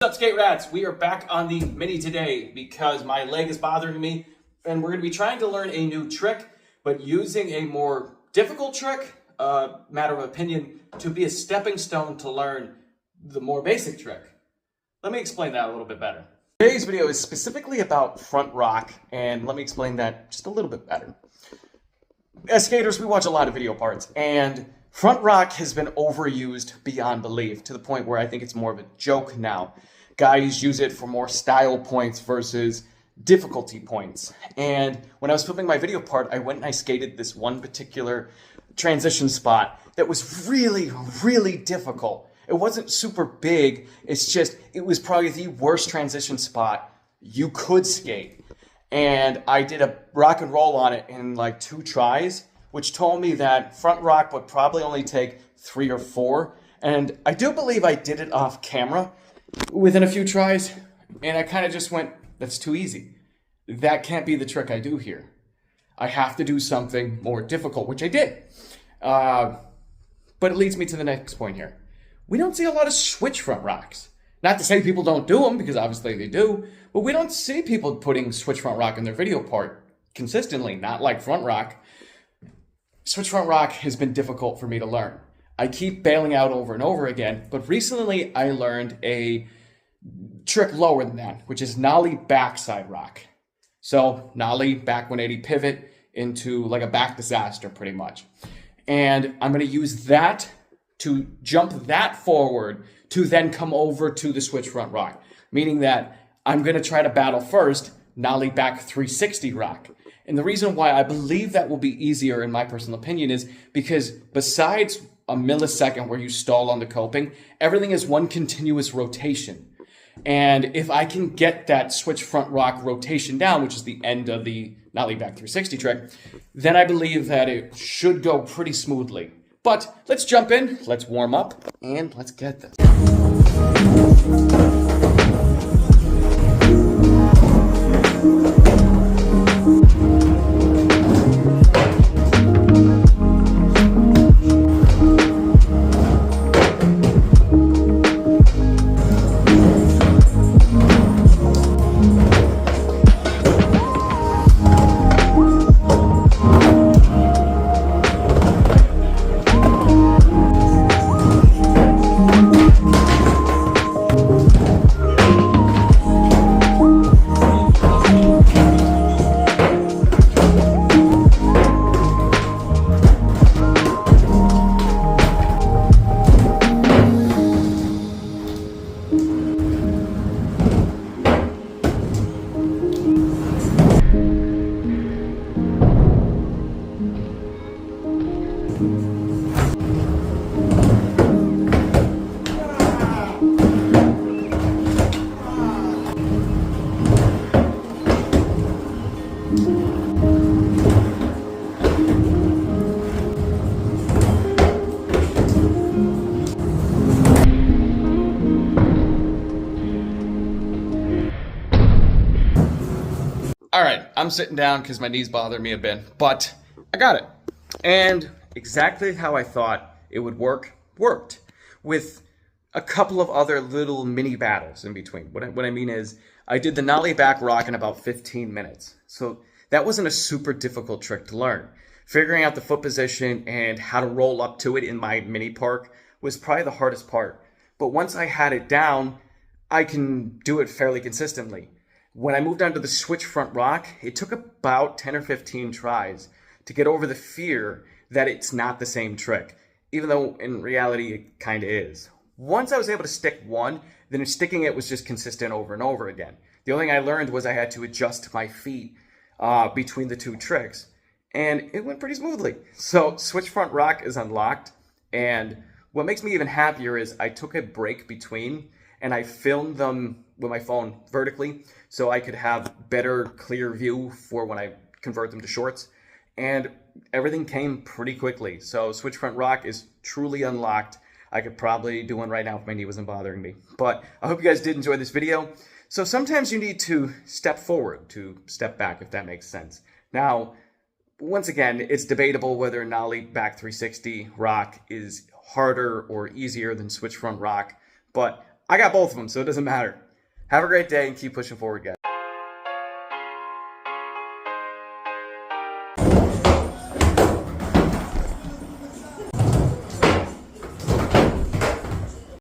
What's up, skate rats? We are back on the mini today because my leg is bothering me, and we're going to be trying to learn a new trick, but using a more difficult trick, matter of opinion, to be a stepping stone to learn the more basic trick. Let me explain that a little bit better. Today's video is specifically about front rock, and let me explain that just a little bit better. As skaters, we watch a lot of video parts, and front rock has been overused beyond belief to the point where I think it's more of a joke now. Guys use it for more style points versus difficulty points. And when I was filming my video part, I went and I skated this one particular transition spot that was really, really difficult. It wasn't super big. It's just, it was probably the worst transition spot you could skate. And I did a rock and roll on it in like 2 tries, which told me that front rock would probably only take 3 or 4. And I do believe I did it off camera within a few tries. And I kind of just went, that's too easy. That can't be the trick I do here. I have to do something more difficult, which I did. But it leads me to the next point here. We don't see a lot of switch front rocks. Not to say people don't do them, because obviously they do, but we don't see people putting switch front rock in their video part consistently, not like front rock. Switch front rock has been difficult for me to learn. I keep bailing out over and over again, but recently I learned a trick lower than that, which is nollie backside rock. So nollie back 180 pivot into like a back disaster pretty much. And I'm going to use that to jump that forward to then come over to the switch front rock, meaning that I'm going to try to battle first nollie back 360 rock. And the reason why I believe that will be easier, in my personal opinion, is because besides a millisecond where you stall on the coping, everything is one continuous rotation. And if I can get that switch front rock rotation down, which is the end of the nollie back 360 trick, then I believe that it should go pretty smoothly. But let's jump in, let's warm up, and let's get this. All right, I'm sitting down because my knees bother me a bit, but I got it. And exactly how I thought it would work, worked, with a couple of other little mini battles in between. What I mean is, I did the nollie back rock in about 15 minutes. So that wasn't a super difficult trick to learn. Figuring out the foot position and how to roll up to it in my mini park was probably the hardest part. But once I had it down, I can do it fairly consistently. When I moved on to the switch front rock, it took about 10 or 15 tries to get over the fear that it's not the same trick, even though in reality it kind of is. Once I was able to stick one, then sticking it was just consistent over and over again. The only thing I learned was I had to adjust my feet between the 2 tricks, and it went pretty smoothly. So switch front rock is unlocked, and what makes me even happier is I took a break between and I filmed them with my phone vertically so I could have better clear view for when I convert them to shorts, and everything came pretty quickly. So switch front rock is truly unlocked. I could probably do one right now if my knee wasn't bothering me. But I hope you guys did enjoy this video. So sometimes you need to step forward to step back, if that makes sense. Now, once again, it's debatable whether nollie back 360 rock is harder or easier than switch front rock, but I got both of them, so it doesn't matter. Have a great day and keep pushing forward, guys.